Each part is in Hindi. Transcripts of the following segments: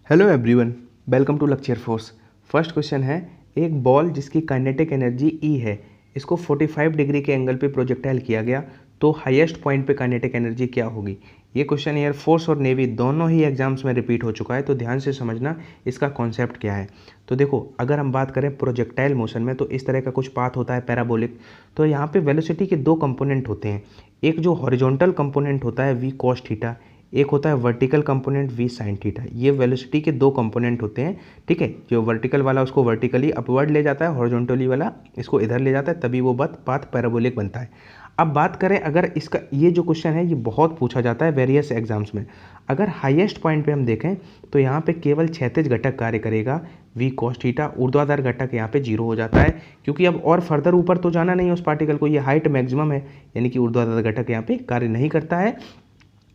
Hello everyone, welcome to lecture force. First question है, एक बॉल जिसकी काइनेटिक एनर्जी ई है, इसको 45 डिग्री के एंगल पे प्रोजेक्टाइल किया गया, तो हाईएस्ट पॉइंट पे काइनेटिक एनर्जी क्या होगी। ये क्वेश्चन एयर फोर्स और नेवी दोनों ही एग्जाम्स में रिपीट हो चुका है, तो ध्यान से समझना इसका कॉन्सेप्ट क्या है। तो देखो, अगर हम बात करें प्रोजेक्टाइल मोशन में, तो इस तरह का कुछ पाथ होता है पैराबोलिक। तो यहाँ पे वेलोसिटी के दो कंपोनेंट होते हैं, एक जो हॉरिजॉन्टल कंपोनेंट होता है वी कॉस थीटा, एक होता है vertical component we sine theta. ये वेलोसिटी के दो कंपोनेंट होते हैं, ठीक है। जो वर्टिकल वाला उसको वर्टिकली अपवर्ड ले जाता है, हॉरिजॉन्टली वाला इसको इधर ले जाता है, तभी वो पाथ पैराबोलिक बनता है। अब बात करें, अगर इसका ये जो क्वेश्चन है ये बहुत पूछा जाता है वेरियस एग्जाम्स में। अगर हाईएस्ट पॉइंट पे हम देखें तो यहाँ पे केवल क्षैतिज घटक कार्य करेगा वी कॉस थीटा, ऊर्ध्वाधर घटक यहाँ पे जीरो हो जाता है, क्योंकि अब और फर्दर ऊपर तो जाना नहीं है उस पार्टिकल को, ये हाइट मैक्सिमम है, यानी कि ऊर्ध्वाधर घटक यहाँ पे कार्य नहीं करता है,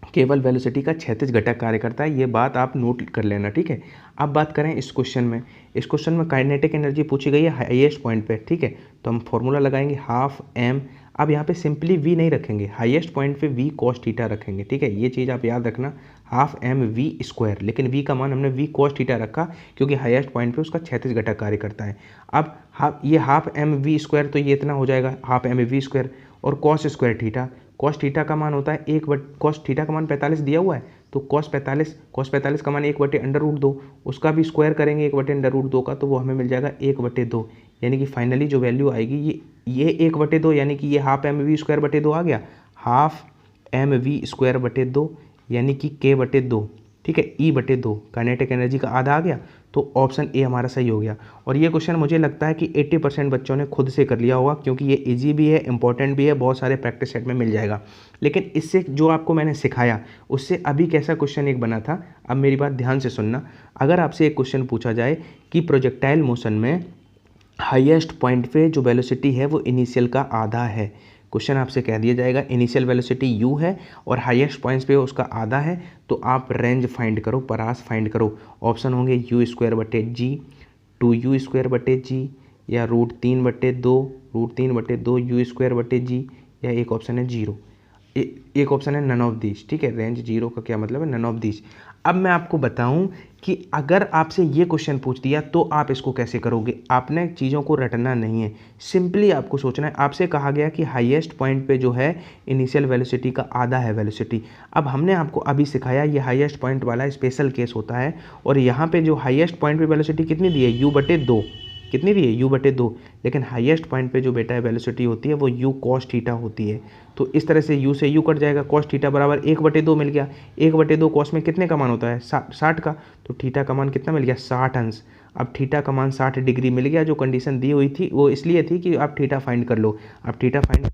केवल वेलोसिटी का क्षैतिज घटक कार्य करता है। ये बात आप नोट कर लेना, ठीक है। अब बात करें इस क्वेश्चन में, इस क्वेश्चन में काइनेटिक एनर्जी पूछी गई है हाईएस्ट पॉइंट पे, ठीक है। तो हम फॉर्मूला लगाएंगे हाफ एम। अब यहाँ पे सिंपली वी नहीं रखेंगे, हाईएस्ट पॉइंट पे वी कॉस थीटा रखेंगे, ठीक है। ये चीज़ आप याद रखना, हाफ एम वी स्क्वायर, लेकिन वी का मान हमने वी कॉस थीटा रखा क्योंकि हाईएस्ट पॉइंट पे उसका क्षैतिज घटक कार्य करता है। अब ये हाफ एम वी स्क्वायर, तो ये इतना हो जाएगा हाफ एम वी स्क्वायर, और cos square theta, cos theta का मान होता है कॉस थीटा का मान 45 दिया हुआ है, तो कॉस 45 का मान 1/√2, उसका भी स्क्वायर करेंगे 1/√2 का, तो वो हमें मिल जाएगा 1/2, यानी कि फाइनली जो वैल्यू आएगी ये 1/2, यानी कि ये हाफ एम वी स्क्वायर बटे 2 आ गया, हाफ एम वी स्क्वायर बटे 2, यानी कि k/2, ठीक है, E/2, काइनेटिक एनर्जी का आधा आ गया, तो ऑप्शन ए हमारा सही हो गया। और ये क्वेश्चन मुझे लगता है कि 80% बच्चों ने खुद से कर लिया होगा, क्योंकि ये इजी भी है, इंपॉर्टेंट भी है, बहुत सारे प्रैक्टिस सेट में मिल जाएगा। लेकिन इससे जो आपको मैंने सिखाया उससे अभी कैसा क्वेश्चन एक बना था, अब मेरी बात ध्यान से सुनना। अगर आपसे एक क्वेश्चन पूछा जाए कि प्रोजेक्टाइल मोशन में हाईएस्ट पॉइंट पे जो वेलोसिटी है वो इनिशियल का आधा है, क्वेश्चन आपसे कह दिया जाएगा इनिशियल वेलोसिटी u है और हाईएस्ट पॉइंट्स पे उसका आधा है, तो आप रेंज फाइंड करो, परास फाइंड करो। ऑप्शन होंगे u²/g, 2u²/g, या √3/2 u²/g, या एक ऑप्शन है 0, एक ऑप्शन है नन ऑफ दिस, ठीक है। रेंज 0 का क्या मतलब है, नन ऑफ दिस। अब मैं आपको बताऊं कि अगर आपसे ये क्वेश्चन पूछ दिया तो आप इसको कैसे करोगे। आपने चीज़ों को रटना नहीं है, सिंपली आपको सोचना है। आपसे कहा गया कि हाईएस्ट पॉइंट पे जो है इनिशियल वेलोसिटी का आधा है वेलोसिटी। अब हमने आपको अभी सिखाया ये हाईएस्ट पॉइंट वाला स्पेशल केस होता है, और यहाँ पे जो हाईएस्ट पॉइंट पे वेलोसिटी कितनी दी है, u/2, कितनी दी है, u/2, लेकिन हाईएस्ट पॉइंट पे जो बेटा है वेलोसिटी होती है वो u cos थीटा होती है। तो इस तरह से u से u कट जाएगा, cos थीटा बराबर 1/2 मिल गया। 1/2 cos में कितने का मान होता है, 60 का, तो थीटा का मान कितना मिल गया, 60 अंश। अब थीटा का मान 60 डिग्री मिल गया, जो कंडीशन दी हुई थी वो इसलिए थी कि आप थीटा फाइंड कर लो। अब थीटा फाइंड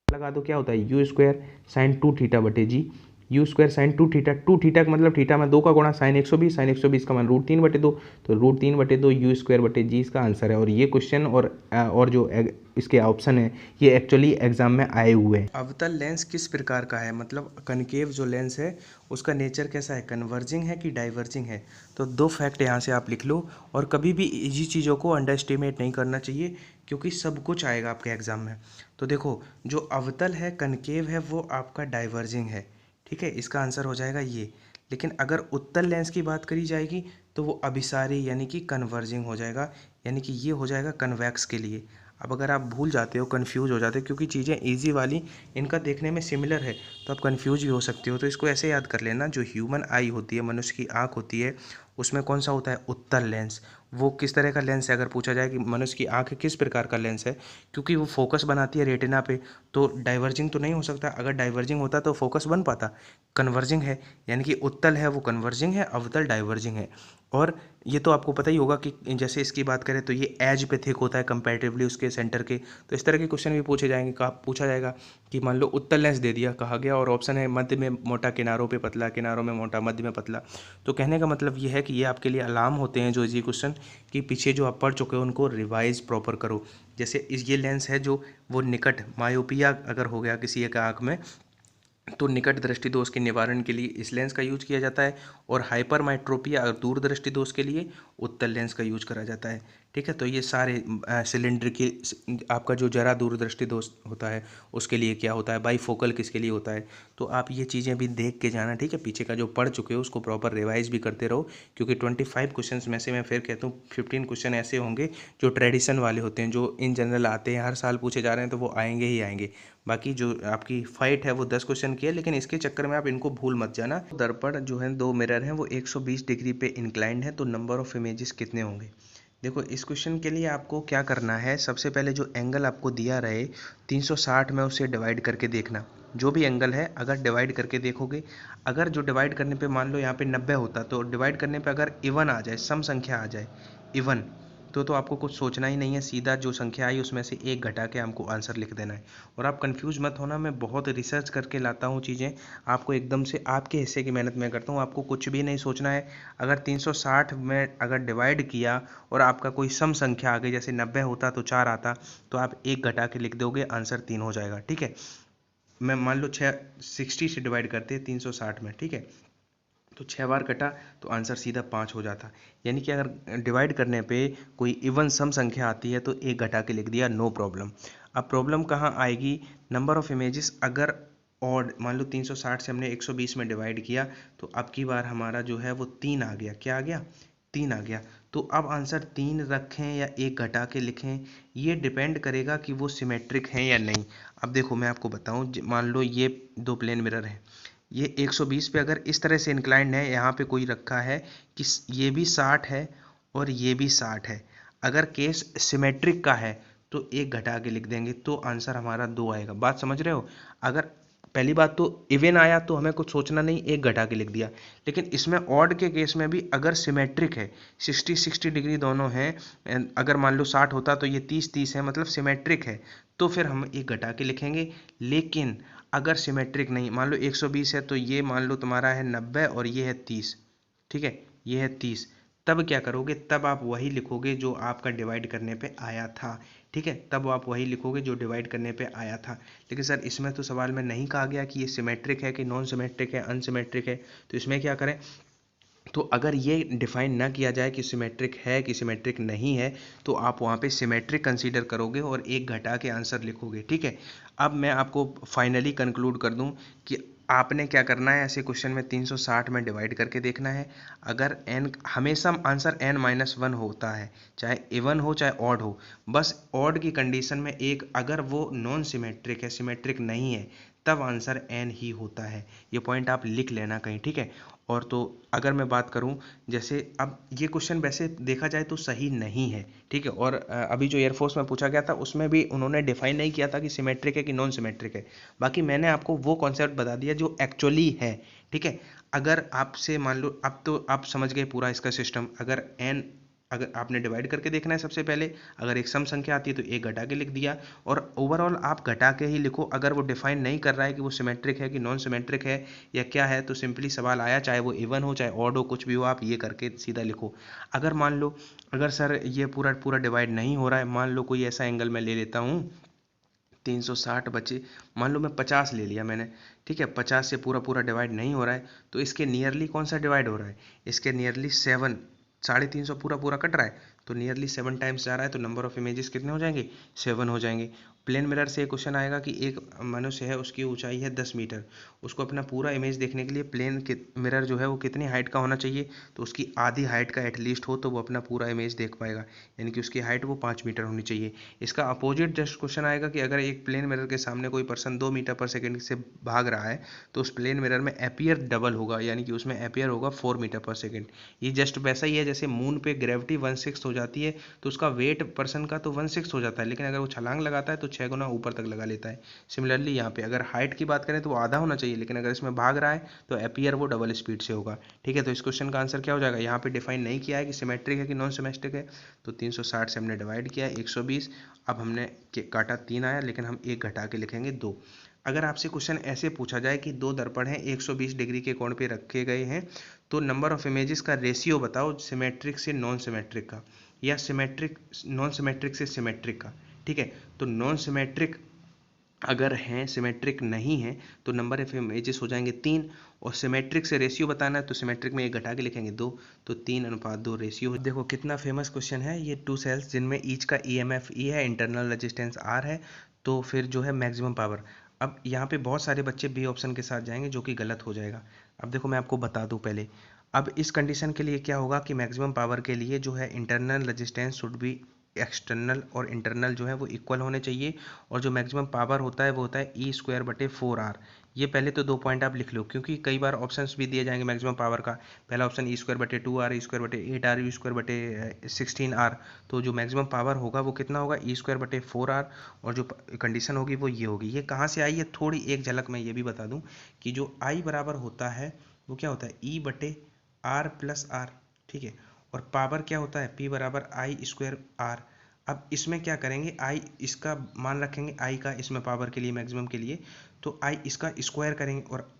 लगा दो, क्या होता है u²sin2θ/g, u²sin2θ, 2θ का मतलब थीटा में 2 का गुणा, sin 120, sin 120 का मान √3/2, तो √3/2 u²/g इसका आंसर है। और ये क्वेश्चन और जो इसके ऑप्शन है ये एक्चुअली एग्जाम में आए हुए हैं। अवतल लेंस किस प्रकार का है, मतलब कनकेव जो लेंस है उसका नेचर कैसा है, कन्वर्जिंग है कि डाइवर्जिंग है। तो दो फैक्ट यहाँ से आप लिख लो, और कभी भी इजी चीज़ों को अंडर एस्टिमेट नहीं करना चाहिए, क्योंकि सब कुछ आएगा आपके एग्जाम में। तो देखो, जो अवतल है कनकेव है वो आपका डाइवर्जिंग है, ठीक है, इसका आंसर हो जाएगा ये। लेकिन अगर उत्तल लेंस की बात करी जाएगी तो वो अभिसारी यानी कि कन्वर्जिंग हो जाएगा, यानी कि ये हो जाएगा कन्वेक्स के लिए। अब अगर आप भूल जाते हो, कन्फ्यूज हो जाते हो, क्योंकि चीज़ें इजी वाली इनका देखने में सिमिलर है, तो आप कन्फ्यूज भी हो सकते हो। तो इसको ऐसे याद कर लेना, जो ह्यूमन आई होती है, मनुष्य की आँख होती है, उसमें कौन सा होता है, उत्तल लेंस। वो किस तरह का लेंस है, अगर पूछा जाए कि मनुष्य की आँख किस प्रकार का लेंस है, क्योंकि वो फोकस बनाती है रेटिना पे, तो डाइवर्जिंग तो नहीं हो सकता। अगर डाइवर्जिंग होता तो फोकस बन पाता, कन्वर्जिंग है, यानी कि उत्तल है वो कन्वर्जिंग है, अवतल डाइवर्जिंग है। और ये तो आपको पता ही होगा कि जैसे इसकी बात करें तो ये एज पे थिक होता है कंपैरेटिवली उसके सेंटर के। तो इस तरह के क्वेश्चन भी पूछे जाएंगे, पूछा जाएगा कि मान लो उत्तल लेंस दे दिया, कहा गया, और ऑप्शन है मध्य में मोटा, किनारों पे पतला, किनारों में मोटा, मध्य में पतला। तो कहने का मतलब ये है कि ये आपके लिए अलार्म होते हैं जो इजी क्वेश्चन, कि पीछे जो आप पढ़ चुके हो उनको रिवाइज प्रॉपर करो। जैसे ये लेंस है जो वो निकट मायोपिया अगर हो गया किसी एक आँख में, तो निकट दृष्टि दोष के निवारण के लिए इस लेंस का यूज किया जाता है, और हाइपरमेट्रोपिया दूर दृष्टि दोष के लिए, उत्तल लेंस का यूज करा जाता है। ठीक है, तो ये सारे सिलेंडर की आपका जो जरा दूरदृष्टि दोष होता है उसके लिए क्या होता है, बाईफोकल किसके लिए होता है, तो आप ये चीज़ें भी देख के जाना। ठीक है, पीछे का जो पढ़ चुके हो उसको प्रॉपर रिवाइज भी करते रहो, क्योंकि 25 क्वेश्चंस में से मैं फिर कहता हूँ 15 क्वेश्चन ऐसे होंगे जो ट्रेडिशन वाले होते हैं, जो इन जनरल आते हैं, हर साल पूछे जा रहे हैं, तो वो आएंगे ही आएंगे। बाकी जो आपकी फाइट है वो 10 क्वेश्चन की है, लेकिन इसके चक्कर में आप इनको भूल मत जाना। दर्पण जो है 2 मिरर हैं वो 120 डिग्री पे इंक्लाइंड है, तो नंबर ऑफ इमेजेस कितने होंगे। देखो इस क्वेश्चन के लिए आपको क्या करना है, सबसे पहले जो एंगल आपको दिया रहे 360 में उसे डिवाइड करके देखना। जो भी एंगल है अगर डिवाइड करके देखोगे, अगर जो डिवाइड करने पे मान लो यहाँ पे 90 होता, तो डिवाइड करने पे अगर इवन आ जाए, सम संख्या आ जाए इवन, तो आपको कुछ सोचना ही नहीं है, सीधा जो संख्या आई उसमें से एक घटा के हमको आंसर लिख देना है। और आप कंफ्यूज मत होना, मैं बहुत रिसर्च करके लाता हूँ चीज़ें, आपको एकदम से आपके हिस्से की मेहनत मैं करता हूँ, आपको कुछ भी नहीं सोचना है। अगर 360 में अगर डिवाइड किया और आपका कोई सम संख्या आ गई, जैसे 90 होता तो 4 आता, तो आप एक घटा के लिख दोगे, आंसर 3 हो जाएगा। ठीक है, मैं मान लो 60 से डिवाइड करते हैं 360 में, ठीक है, तो 6 बार कटा तो आंसर सीधा 5 हो जाता। यानी कि अगर डिवाइड करने पे कोई इवन सम संख्या आती है तो एक घटा के लिख दिया, नो प्रॉब्लम। अब प्रॉब्लम कहाँ आएगी, नंबर ऑफ इमेजेस अगर ऑड, मान लो 360 से हमने 120 में डिवाइड किया, तो अब की बार हमारा जो है वो 3 आ गया। क्या आ गया, 3 आ गया। तो अब आंसर 3 रखें या एक घटा के लिखें, ये डिपेंड करेगा कि वो सिमेट्रिक हैं या नहीं। अब देखो मैं आपको बताऊं, मान लो ये 2 प्लेन मिरर हैं, ये 120 पे अगर इस तरह से इंक्लाइंड है, यहाँ पे कोई रखा है कि ये भी 60 है और ये भी 60 है, अगर केस सिमेट्रिक का है तो एक घटा के लिख देंगे, तो आंसर हमारा 2 आएगा। बात समझ रहे हो। अगर पहली बात तो इवन आया तो हमें कुछ सोचना नहीं, एक घटा के लिख दिया। लेकिन इसमें ऑड के केस में भी अगर सिमेट्रिक है, 60 डिग्री दोनों हैं, अगर मान लो 60 होता तो ये 30 है, मतलब सिमेट्रिक है, तो फिर हम एक घटा के लिखेंगे। लेकिन अगर सिमेट्रिक नहीं, मान लो 120 है तो ये मान लो तुम्हारा है 90 और ये है 30, ठीक है, ये है 30, तब क्या करोगे, तब आप वही लिखोगे जो आपका डिवाइड करने पे आया था। ठीक है, तब आप वही लिखोगे जो डिवाइड करने पे आया था। लेकिन सर इसमें तो सवाल में नहीं कहा गया कि ये सिमेट्रिक है कि नॉन सिमेट्रिक है, अनसिमेट्रिक है, तो इसमें क्या करें। तो अगर ये डिफाइन ना किया जाए कि सिमेट्रिक है कि सिमेट्रिक नहीं है, तो आप वहाँ पे सिमेट्रिक कंसीडर करोगे और एक घटा के आंसर लिखोगे। ठीक है, अब मैं आपको फाइनली कंक्लूड कर दूं कि आपने क्या करना है, ऐसे क्वेश्चन में 360 में डिवाइड करके देखना है। अगर n हमेशा आंसर n-1 होता है, चाहे इवन हो चाहे ऑड हो, बस ऑड की कंडीशन में एक, अगर वो नॉन सिमेट्रिक है, सिमेट्रिक नहीं है, तब आंसर n ही होता है। ये पॉइंट आप लिख लेना कहीं। ठीक है, और तो अगर मैं बात करूं, जैसे अब ये क्वेश्चन वैसे देखा जाए तो सही नहीं है। ठीक है, और अभी जो एयरफोर्स में पूछा गया था उसमें भी उन्होंने डिफाइन नहीं किया था कि सिमेट्रिक है कि नॉन सिमेट्रिक है। बाकी मैंने आपको वो कॉन्सेप्ट बता दिया जो एक्चुअली है। ठीक है, अगर आपसे मान लो, अब तो आप समझ गए पूरा इसका सिस्टम। अगर आपने डिवाइड करके देखना है सबसे पहले, अगर एक सम संख्या आती है तो एक घटा के लिख दिया, और ओवरऑल आप घटा के ही लिखो। अगर वो डिफाइन नहीं कर रहा है कि वो सिमेट्रिक है कि नॉन सिमेट्रिक है या क्या है, तो सिंपली सवाल आया, चाहे वो इवन हो चाहे ऑड हो, कुछ भी हो, आप ये करके सीधा लिखो। अगर मान लो, अगर सर ये पूरा पूरा डिवाइड नहीं हो रहा है, मान लो कोई ऐसा एंगल मैं ले लेता हूँ, 360 बचे, मान लो मैं 50 ले लिया मैंने। ठीक है, 50 से पूरा पूरा डिवाइड नहीं हो रहा है, तो इसके नियरली कौन सा डिवाइड हो रहा है, इसके नियरली 7, 350 पूरा पूरा कट रहा है, तो नियरली 7 टाइम्स जा रहा है, तो नंबर ऑफ इमेजेस कितने हो जाएंगे, 7 हो जाएंगे। प्लेन मिरर से एक क्वेश्चन आएगा कि एक मनुष्य है, उसकी ऊंचाई है 10 मीटर, उसको अपना पूरा इमेज देखने के लिए प्लेन के मिरर जो है वो कितनी हाइट का होना चाहिए, तो उसकी आधी हाइट का एटलीस्ट हो तो वो अपना पूरा इमेज देख पाएगा, यानी कि उसकी हाइट वो 5 मीटर होनी चाहिए। इसका अपोजिट जस्ट क्वेश्चन आएगा कि अगर एक प्लेन मिरर के सामने कोई पर्सन 2 मीटर पर सेकेंड से भाग रहा है, तो उस प्लेन मिरर में एपियर डबल होगा, यानी कि उसमें एपियर होगा 4 मीटर पर सेकेंड। ये जस्ट वैसा ही है जैसे मून पे ग्रेविटी 1/6 हो जाती है, तो उसका वेट पर्सन का तो 1/6 हो जाता है, लेकिन अगर वो छलांग लगाता है तो 6 गुना ऊपर तक लगा लेता है। सिमिलरली यहाँ पे अगर हाइट की बात करें तो वो आधा होना चाहिए, लेकिन अगर इसमें भाग रहा है तो एपियर वो डबल स्पीड से होगा। ठीक है, तो इस क्वेश्चन का आंसर क्या हो जाएगा, यहाँ पे डिफाइन नहीं किया है कि सिमेट्रिक है कि नॉन सिमेट्रिक है, तो 360 से हमने डिवाइड किया 120, अब हमने काटा 3 आया, लेकिन हम एक घटा के लिखेंगे 2। अगर आपसे क्वेश्चन ऐसे पूछा जाए कि 2 दर्पण हैं 120 डिग्री के कोण पे रखे गए हैं, तो नंबर ऑफ इमेजेस का रेशियो बताओ सिमेट्रिक से नॉन सिमेट्रिक का, या सिमेट्रिक नॉन सिमेट्रिक से सिमेट्रिक का। ठीक है, तो नॉन सिमेट्रिक अगर हैं सिमेट्रिक नहीं है तो नंबर ऑफ इमेजेस हो जाएंगे 3, और सिमेट्रिक से रेशियो बताना है तो सिमेट्रिक में 1 घटा के लिखेंगे 2, तो 3:2 रेशियो। देखो कितना फेमस क्वेश्चन है ये। 2 सेल्स जिनमें ईच का EMF E है, इंटरनल रेजिस्टेंस R है, तो फिर जो है मैक्सिमम पावर। अब यहाँ पे बहुत सारे बच्चे बी ऑप्शन के साथ जाएंगे जो कि गलत हो जाएगा। अब देखो मैं आपको बता दूँ पहले, अब इस कंडीशन के लिए क्या होगा कि मैक्सिमम पावर के लिए जो है internal resistance should be external और इंटरनल जो है वो इक्वल होने चाहिए, और जो मैक्सिमम पावर होता है वो होता है E²/4R। ये पहले तो 2 पॉइंट आप लिख लो, क्योंकि कई बार ऑप्शंस भी दिए जाएंगे मैक्सिमम पावर का। पहला ऑप्शन E²/2R, E²/8R, E²/16R। तो जो मैक्सिमम पावर होगा वो कितना होगा, E²/4R। और जो कंडीशन होगी वो ये होगी। ये कहाँ से आई है, थोड़ी एक झलक मैं ये भी बता दूँ कि जो I बराबर होता है वो क्या होता है, E/R+R, ठीक है। और पावर क्या होता है, P बराबर I²R। अब इसमें क्या करेंगे, I इसका मान रखेंगे, I का इसमें पावर के लिए मैक्सिमम के लिए, तो I इसका स्क्वायर करेंगे, और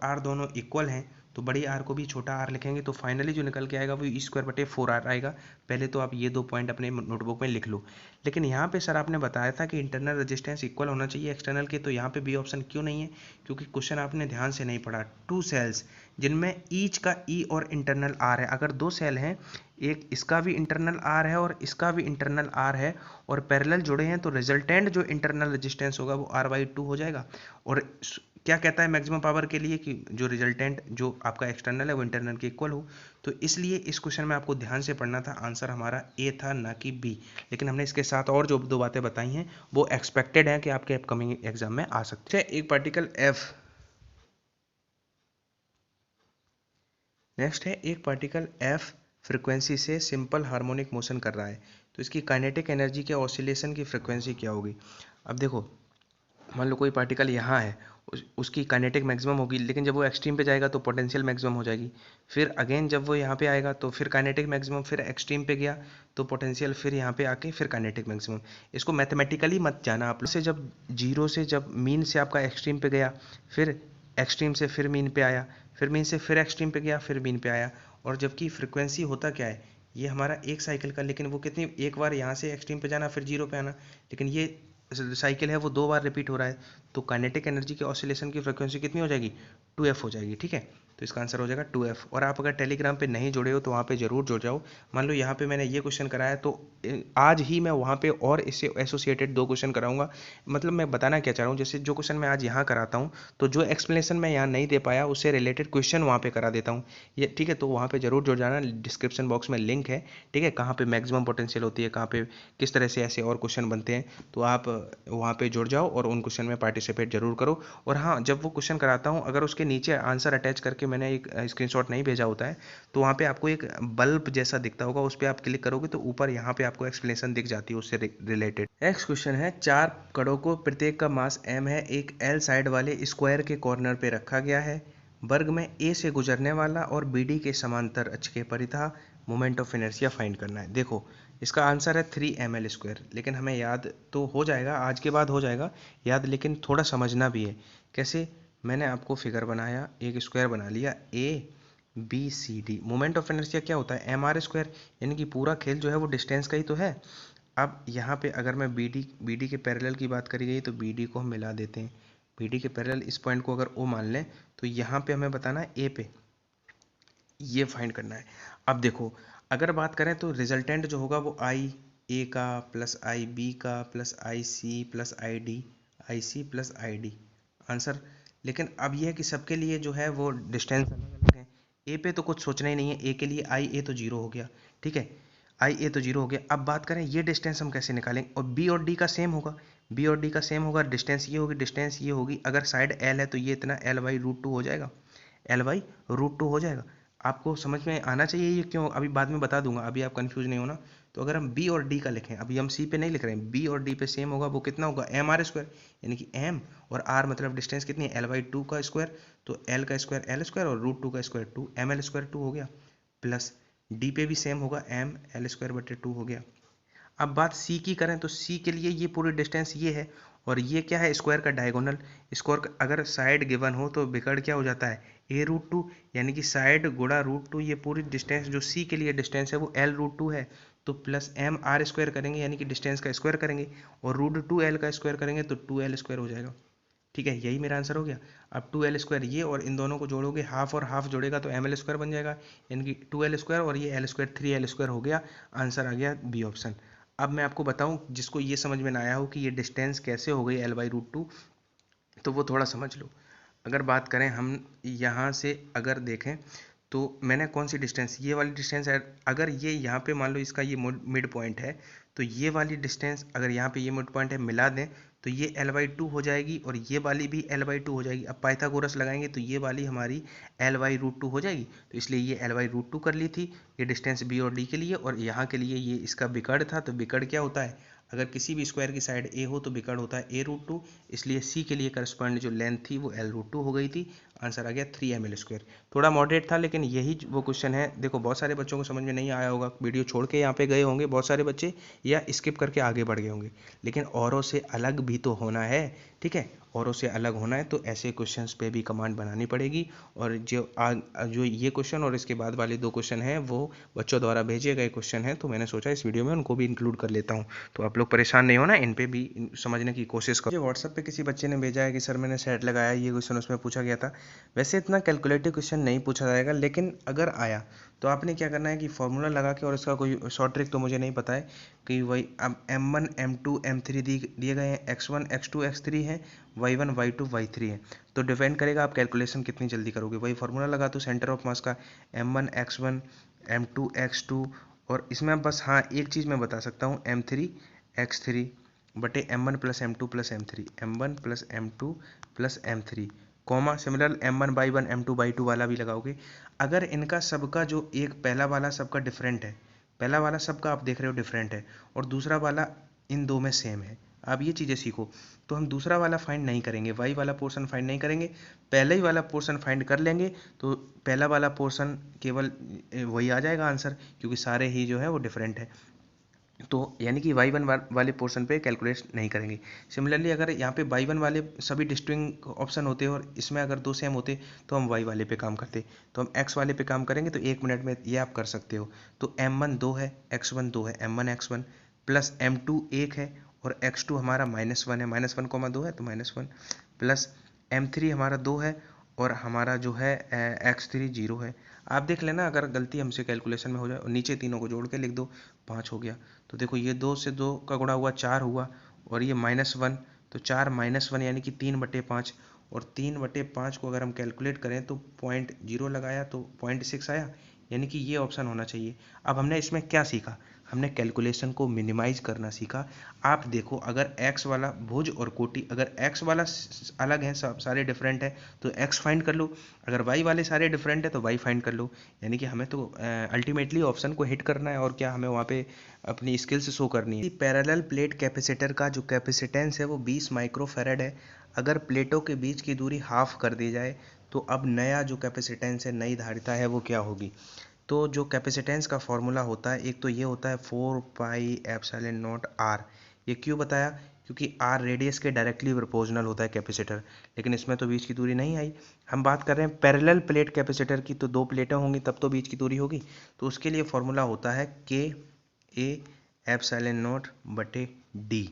R दोनों इक्वल हैं तो बड़ी R को भी छोटा r लिखेंगे, तो फाइनली जो निकल के आएगा वो E²/4R आएगा। पहले तो आप ये 2 पॉइंट अपने नोटबुक में लिख लो। लेकिन यहाँ पे सर आपने बताया था कि इंटरनल रेजिस्टेंस इक्वल होना चाहिए एक्सटर्नल के, तो यहाँ पे बी ऑप्शन क्यों नहीं है, क्योंकि क्वेश्चन आपने ध्यान से नहीं पढ़ा। 2 सेल्स जिनमें ईच का E और इंटरनल R है, अगर 2 सेल हैं, एक इसका भी इंटरनल R है और इसका भी इंटरनल R है, और पैरेलल जुड़े हैं, तो रिजल्टेंट जो इंटरनल रेजिस्टेंस होगा वो R/2 हो जाएगा। और क्या कहता है मैक्सिमम पावर के लिए कि जो रिजल्टेंट जो आपका एक्सटर्नल है वो इंटरनल के इक्वल हो। तो इसलिए इस क्वेश्चन में आपको ध्यान से पढ़ना था, आंसर हमारा ए था ना कि बी। लेकिन हमने इसके साथ और जो 2 बातें बताई हैं वो एक्सपेक्टेड है कि आपके अपकमिंग एग्जाम में आ सकते हैं। एक पार्टिकल F, नेक्स्ट है एक पार्टिकल F फ्रीक्वेंसी से सिंपल हार्मोनिक मोशन कर रहा है, तो इसकी काइनेटिक एनर्जी के ऑसिलेशन की फ्रीक्वेंसी क्या होगी। अब देखो मान लो कोई पार्टिकल यहाँ है, उसकी काइनेटिक मैक्सिमम होगी, लेकिन जब वो एक्सट्रीम पे जाएगा तो पोटेंशियल मैक्सिमम हो जाएगी। फिर अगेन जब वो यहाँ पे आएगा तो फिर काइनेटिक मैक्सिमम, फिर एक्सट्रीम पे गया तो पोटेंशियल, फिर यहाँ पे आके फिर काइनेटिक मैक्सिमम। इसको मैथमेटिकली मत जाना आप लोग से, जब जीरो से जब मीन से आपका एक्सट्रीम पे गया, फिर एक्सट्रीम से फिर मीन पे आया, फिर मीन से फिर एक्सट्रीम पे गया, फिर मीन पे आया। और जबकि फ्रिक्वेंसी होता क्या है, ये हमारा एक साइकिल का, लेकिन वो कितनी, एक बार यहाँ से एक्सट्रीम पे जाना फिर जीरो पे आना, लेकिन ये साइकिल है वो 2 बार रिपीट हो रहा है, तो काइनेटिक एनर्जी के ऑसिलेशन की फ्रीक्वेंसी कितनी हो जाएगी, 2f हो जाएगी, ठीक है। तो इसका आंसर हो जाएगा 2f। और आप अगर टेलीग्राम पे नहीं जुड़े हो तो वहाँ पे जरूर जुड़ जाओ। मान लो यहाँ पे मैंने ये क्वेश्चन कराया, तो आज ही मैं वहाँ पे और इससे एसोसिएटेड 2 क्वेश्चन कराऊंगा। मतलब मैं बताना क्या चाह रहा हूँ, जैसे जो क्वेश्चन मैं आज यहाँ कराता हूँ, तो जो एक्सप्लेनेशन मैं यहाँ नहीं दे पाया उससे रिलेटेड क्वेश्चन वहाँ पे करा देता हूँ ये, ठीक है। तो वहाँ पे जरूर जुड़ जाना, डिस्क्रिप्शन बॉक्स में लिंक है, ठीक है, कहाँ पे मैक्सिमम पोटेंशियल होती है, कहाँ पे किस तरह से ऐसे और क्वेश्चन बनते हैं, तो आप वहाँ पे जुड़ जाओ और उन क्वेश्चन में पार्टिसिपेट जरूर करो। और हाँ, जब वो क्वेश्चन कराता हूँ अगर उसके नीचे आंसर अटैच करके मैंने एक स्क्रीनशॉट नहीं भेजा होता है, तो वहाँ पे आपको एक बल्ब जैसा दिखता होगा, उस पर आप क्लिक करोगे तो ऊपर यहाँ पे आपको एक्सप्लेनेशन दिख जाती है उससे रिलेटेड। नेक्स्ट क्वेश्चन है, 4 कड़ों को प्रत्येक का मास m है, एक L साइड वाले स्क्वायर के कॉर्नर पे रखा गया है, वर्ग में A से गुजरने वाला और BD के समांतर अक्ष के परितः मोमेंट ऑफ इनर्शिया फाइंड करना है। देखो इसका आंसर है 3ml², लेकिन हमें याद तो हो जाएगा, आज के बाद हो जाएगा याद, लेकिन थोड़ा समझना भी है। कैसे, मैंने आपको फिगर बनाया, एक स्क्वायर बना लिया ABCD, मोमेंट ऑफ इनर्शिया क्या होता है, mr², यानी कि पूरा खेल जो है वो डिस्टेंस का ही तो है। अब यहाँ पे अगर मैं BD के पैरेलल की बात करी गई तो BD को हम मिला देते हैं, BD के पैरेलल इस पॉइंट को अगर O मान लें, तो यहाँ पे हमें बताना है A पे, ये फाइंड करना है। अब देखो अगर बात करें तो रिजल्टेंट जो होगा वो आई ए का प्लस आई बी का plus I C plus I D, I C plus I D answer. लेकिन अब यह है कि सबके लिए जो है वो डिस्टेंस अलग अलग है। ए पे तो कुछ सोचना ही नहीं है, ए के लिए आई ए तो जीरो हो गया, ठीक है, आई ए तो जीरो हो गया। अब बात करें ये डिस्टेंस हम कैसे निकालेंगे, और बी और डी का सेम होगा, बी और डी का सेम होगा, डिस्टेंस ये होगी, डिस्टेंस ये होगी, अगर साइड एल है तो ये इतना L/√2 हो जाएगा, L/√2 हो जाएगा। आपको समझ में आना चाहिए ये क्यों, अभी बाद में बता दूंगा, अभी आप कंफ्यूज नहीं होना। तो अगर हम बी और डी का लिखें, अभी हम सी पे नहीं लिख रहे हैं, बी और डी पे सेम होगा, वो कितना होगा mr², यानी कि m और r मतलब डिस्टेंस कितनी है, L/2 का स्क्वायर, तो L का स्क्वायर L² और √2 का स्क्वायर 2 ml² 2 हो गया, प्लस डी पे भी सेम होगा ml²/2 हो गया। अब बात सी की करें तो सी के लिए ये पूरी डिस्टेंस ये है, और ये क्या है, स्क्वायर का डायगोनल। स्क्वायर अगर साइड गिवन हो तो बिकड़ क्या हो जाता है, a√2, यानी कि साइड गुणा √2, ये पूरी डिस्टेंस जो c के लिए डिस्टेंस है वो l√2 है, तो प्लस m r स्क्वायर करेंगे यानी कि डिस्टेंस का स्क्वायर करेंगे, और √2l का स्क्वायर करेंगे तो 2l स्क्वायर हो जाएगा। ठीक है, यही मेरा आंसर हो गया। अब 2l स्क्वायर ये और इन दोनों को जोड़ोगे, हाफ और हाफ जोड़ेगा तो ml स्क्वायर बन जाएगा, यानी कि 2l स्क्वायर और ये l स्क्वायर 3l स्क्वायर हो गया। आंसर आ गया बी ऑप्शन। अब मैं आपको बताऊं, जिसको ये समझ में ना आया हो कि ये डिस्टेंस कैसे हो गई l/√2, तो वो थोड़ा समझ लो। अगर बात करें हम यहाँ से अगर देखें तो मैंने कौन सी डिस्टेंस, ये वाली डिस्टेंस है, अगर ये यहाँ पे मान लो इसका ये मिड पॉइंट है, तो ये वाली डिस्टेंस अगर यहाँ पे ये मिड पॉइंट है मिला दें तो ये l/2 हो जाएगी और ये वाली भी l/2 हो जाएगी। अब पाइथागोरस लगाएंगे तो ये वाली हमारी l/√2 हो जाएगी, तो इसलिए ये l/√2 कर ली थी, ये डिस्टेंस बी और डी के लिए। और यहाँ के लिए ये इसका बिकड़ था, तो बिकड़ क्या होता है, अगर किसी भी स्क्वायर की साइड ए हो तो बिकड़ होता है a√2, इसलिए सी के लिए करस्पॉन्ड जो लेंथ थी वो l√2 हो गई थी। आंसर आ गया 3ml स्क्वायर। थोड़ा मॉडरेट था लेकिन यही वो क्वेश्चन है। देखो बहुत सारे बच्चों को समझ में नहीं आया होगा, वीडियो छोड़ के यहाँ पे गए होंगे बहुत सारे बच्चे, या स्किप करके आगे बढ़ गए होंगे, लेकिन औरों से अलग भी तो होना है। ठीक है, औरों से अलग होना है तो ऐसे क्वेश्चंस पे भी कमांड बनानी पड़ेगी। और जो ये क्वेश्चन और इसके बाद वाले 2 क्वेश्चन हैं वो बच्चों द्वारा भेजे गए क्वेश्चन हैं, तो मैंने सोचा इस वीडियो में उनको भी इंक्लूड कर लेता हूँ। तो आप लोग परेशान नहीं होना, इन पे भी समझने की कोशिश करो। व्हाट्सएप पे किसी बच्चे ने भेजा है कि सर मैंने सेट लगाया, ये क्वेश्चन उसमें पूछा गया था। वैसे इतना कैलकुलेटिव क्वेश्चन नहीं पूछा जाएगा, लेकिन अगर आया तो आपने क्या करना है कि फॉर्मूला लगा के, और इसका कोई शॉर्ट ट्रिक तो मुझे नहीं पता है, कि वही अब m1 m2 m3 दिए गए हैं, x1 x2 x3 है, y1 y2 y3 है, तो डिपेंड करेगा आप कैलकुलेशन कितनी जल्दी करोगे। वही फॉर्मूला लगा तो सेंटर ऑफ मास का m1 x1 m2 x2, और इसमें बस हाँ एक चीज़ मैं बता सकता हूँ, m3 x3 बटे m1 plus m2 plus m3, m1 plus m2 plus m3, comma similar m1/1 m2/2 वाला भी लगाओगे। अगर इनका सबका जो एक पहला वाला सबका डिफरेंट है, पहला वाला सबका आप देख रहे हो डिफरेंट है, और दूसरा वाला इन दो में सेम है, आप ये चीज़ें सीखो। तो हम दूसरा वाला फाइंड नहीं करेंगे, वाई वाला पोर्शन फाइंड नहीं करेंगे, पहले ही वाला पोर्शन फाइंड कर लेंगे, तो पहला वाला पोर्शन केवल वही आ जाएगा आंसर, क्योंकि सारे ही जो है वो डिफरेंट है। तो यानी कि y1 वाले पोर्शन पे कैलकुलेट नहीं करेंगे। सिमिलरली अगर यहाँ पे y1 वाले सभी डिस्टिंक्ट ऑप्शन होते और इसमें अगर 2 सेम होते तो हम y वाले पे काम करते, तो हम x वाले पे काम करेंगे। तो 1 मिनट में ये आप कर सकते हो। तो m1 2 है, x1 2 है, m1 x1 प्लस m2 1 है, और x2 हमारा -1 है, -1, 2 है तो -1, प्लस m3 हमारा 2 है, और हमारा जो है x3 0 है। आप देख लेना अगर गलती हमसे कैलकुलेशन में हो जाए, और नीचे तीनों को जोड़ के लिख दो, 5 हो गया। तो देखो ये 2 से 2 का गुणा हुआ 4 हुआ, और ये -1, तो 4 -1 यानी कि 3/5, और 3/5 को अगर हम कैलकुलेट करें तो 0.0 लगाया तो 0.6 आया, यानी कि ये ऑप्शन होना चाहिए। अब हमने इसमें क्या सीखा, हमने कैलकुलेशन को मिनिमाइज करना सीखा। आप देखो अगर x वाला भुज और कोटि, अगर x वाला अलग है, सब सारे डिफरेंट है तो x फाइंड कर लो, अगर y वाले सारे डिफरेंट है तो y फाइंड कर लो। यानी कि हमें तो अल्टीमेटली ऑप्शन को हिट करना है, और क्या हमें वहाँ पे अपनी स्किल्स शो करनी है। पैरेलल प्लेट कैपेसिटर का जो कैपेसिटेंस है वो 20 माइक्रोफेरेड है। अगर प्लेटों के बीच की दूरी हाफ कर दी जाए तो अब नया जो कैपेसिटेंस है, नई धारिता है, वो क्या होगी। तो जो कैपेसिटेंस का फॉर्मूला होता है, एक तो ये होता है 4πε0 r। ये क्यों बताया, क्योंकि r रेडियस के डायरेक्टली प्रोपोर्शनल होता है कैपेसिटर, लेकिन इसमें तो बीच की दूरी नहीं आई। हम बात कर रहे हैं पैरेलल प्लेट कैपेसिटर की, तो 2 प्लेटें होंगी तब तो बीच की दूरी होगी। तो उसके लिए फॉर्मूला होता है K/ε0/d।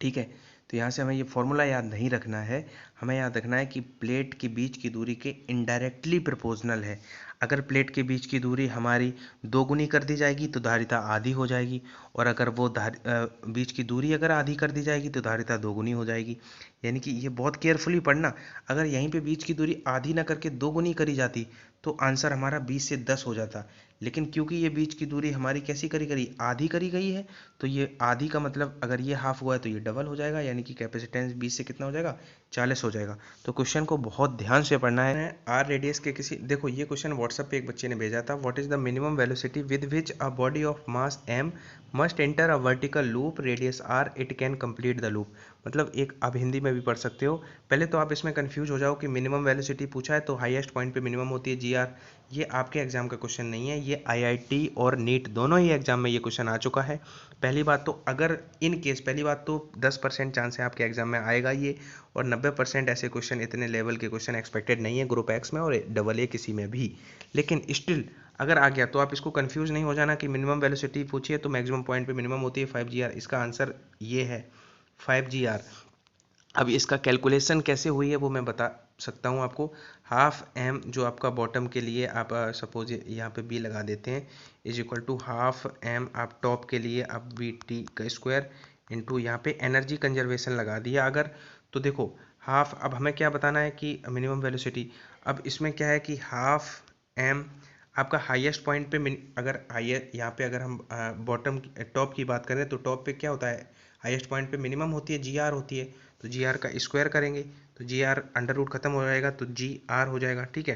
ठीक है, तो यहाँ से हमें ये फॉर्मूला याद नहीं रखना है, हमें याद रखना है कि प्लेट के बीच की दूरी के इनडायरेक्टली प्रोपोर्शनल है। अगर प्लेट के बीच की दूरी हमारी 2 गुनी कर दी जाएगी तो धारिता आधी हो जाएगी, और अगर वो बीच की दूरी अगर आधी कर दी जाएगी तो धारिता 2 गुनी हो जाएगी। यानी कि ये बहुत केयरफुली पढ़ना, अगर यहीं पे बीच की दूरी आधी ना करके 2 गुनी करी जाती तो आंसर हमारा 20 से 10 हो जाता, लेकिन क्योंकि ये बीच की दूरी हमारी कैसी करी आधी करी गई है, तो ये आधी का मतलब अगर ये हाफ हुआ है तो ये डबल हो जाएगा, यानी कि कैपेसिटेंस 20 से कितना हो जाएगा, 40 हो जाएगा। तो क्वेश्चन को बहुत ध्यान से पढ़ना है। आर रेडियस के किसी, देखो ये क्वेश्चन व्हाट्सएप पे एक बच्चे ने भेजा था, what is the minimum velocity with which a body of mass m must enter a vertical loop radius r it can complete the loop. मतलब एक आप हिंदी में भी पढ़ सकते हो। पहले तो आप इसमें कंफ्यूज हो जाओ कि मिनिमम वेलोसिटी पूछा है तो हाईएस्ट पॉइंट पे मिनिमम होती है जी आर, ये आपके एग्जाम का क्वेश्चन नहीं है, ये IIT और नीट दोनों ही एग्जाम में ये क्वेश्चन आ चुका है। पहली बात तो अगर इन केस, पहली बात तो 10% चांस है आपके एग्जाम में आएगा ये, और 90% ऐसे क्वेश्चन, इतने लेवल के क्वेश्चन एक्सपेक्टेड नहीं है ग्रुप एक्स में और AA किसी में भी। लेकिन स्टिल अगर आ गया तो आप इसको कंफ्यूज नहीं हो जाना कि मिनिमम वेलोसिटी पूछिए तो मैक्सिमम पॉइंट पे मिनिमम होती है 5 GR। इसका आंसर ये है 5 GR। अब इसका कैलकुलेशन कैसे हुई है वो मैं बता सकता हूँ आपको। हाफ एम जो आपका बॉटम के लिए आप सपोज यहाँ पे बी लगा देते हैं, is equal to half M आप टॉप के लिए आप VT का स्क्वायर इंटू यहाँ पे एनर्जी कंजर्वेशन लगा दिया अगर। तो देखो हाफ, अब हमें क्या बताना है कि मिनिमम वेलोसिटी। अब इसमें क्या है कि हाफ एम आपका हाईएस्ट पॉइंट पे अगर यहाँ पे अगर हम बॉटम टॉप की बात करें तो टॉप पे क्या होता है, हाईएस्ट पॉइंट पे मिनिमम होती है GR होती है। तो GR का स्क्वायर करेंगे तो GR अंडर रूट खत्म हो जाएगा तो GR हो जाएगा, ठीक है।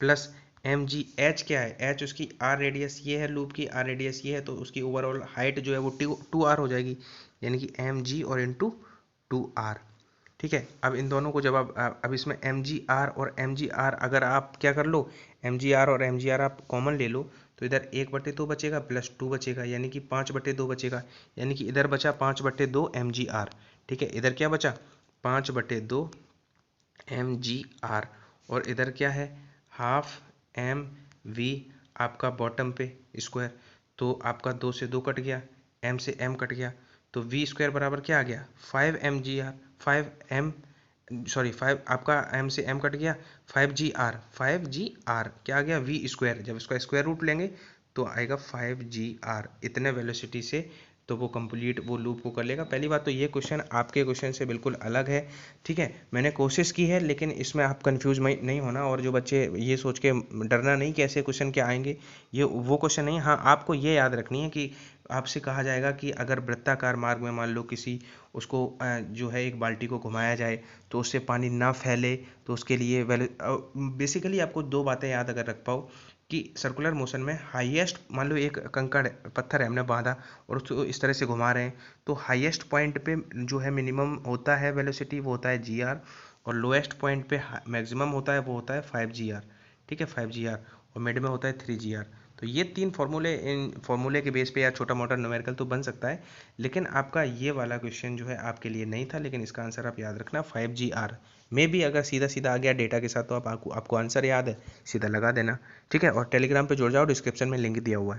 प्लस mg, h क्या है, h उसकी R रेडियस ये है, लूप की R रेडियस ये है, तो उसकी ओवरऑल हाइट जो है वो 2R हो जाएगी, यानी कि mg और इंटू 2R, ठीक है। अब इन दोनों को जब आप अब इसमें mgr और mgr अगर आप क्या कर लो, mgr और mgr आप कॉमन ले लो तो इधर 1/2 बचेगा प्लस 2 बचेगा, यानी कि 5/2 बचेगा, यानी कि इधर बचा 5/2 mgr, ठीक है। इधर क्या बचा 5/2 mgr, और इधर क्या है हाफ mv आपका बॉटम पे स्क्वायर, तो आपका 2 से 2 कट गया, m से m कट गया, तो v स्क्वायर बराबर क्या आ गया 5 आपका m से m कट गया 5gr क्या आ गया v स्क्वायर। जब इसका स्क्वायर रूट लेंगे तो आएगा 5gr। इतने वेलोसिटी से तो वो कंप्लीट वो लूप को कर लेगा। पहली बात तो ये क्वेश्चन आपके क्वेश्चन से बिल्कुल अलग है, ठीक है। मैंने कोशिश की है लेकिन इसमें आप कंफ्यूज नहीं होना, और जो बच्चे ये सोच के डरना नहीं कि ऐसे क्वेश्चन क्या आएंगे, ये वो क्वेश्चन नहीं। हाँ, आपको ये याद रखनी है कि आपसे कहा जाएगा कि अगर वृत्ताकार मार्ग में मान लो किसी उसको जो है एक बाल्टी को घुमाया जाए तो उससे पानी ना फैले, तो उसके लिए बेसिकली आपको 2 बातें याद अगर रख पाओ कि सर्कुलर मोशन में हाईएस्ट, मान लो एक कंकड़ पत्थर है हमने बांधा और उसको इस तरह से घुमा रहे हैं, तो हाईएस्ट पॉइंट पे जो है मिनिमम होता है वेलोसिटी वो होता है GR, और लोएस्ट पॉइंट पे मैक्सिमम होता है वो होता है 5GR, ठीक है 5GR, और मिड में होता है 3GR। तो ये 3 फॉर्मूले, इन फॉर्मूले के बेस पे यार छोटा मोटा न्यूमेरिकल तो बन सकता है, लेकिन आपका ये वाला क्वेश्चन जो है आपके लिए नहीं था, लेकिन इसका आंसर आप याद रखना 5GR में भी अगर सीधा सीधा आ गया डेटा के साथ तो आपको आंसर याद है सीधा लगा देना, ठीक है। और टेलीग्राम पे जुड़ जाओ, डिस्क्रिप्शन में लिंक दिया हुआ है।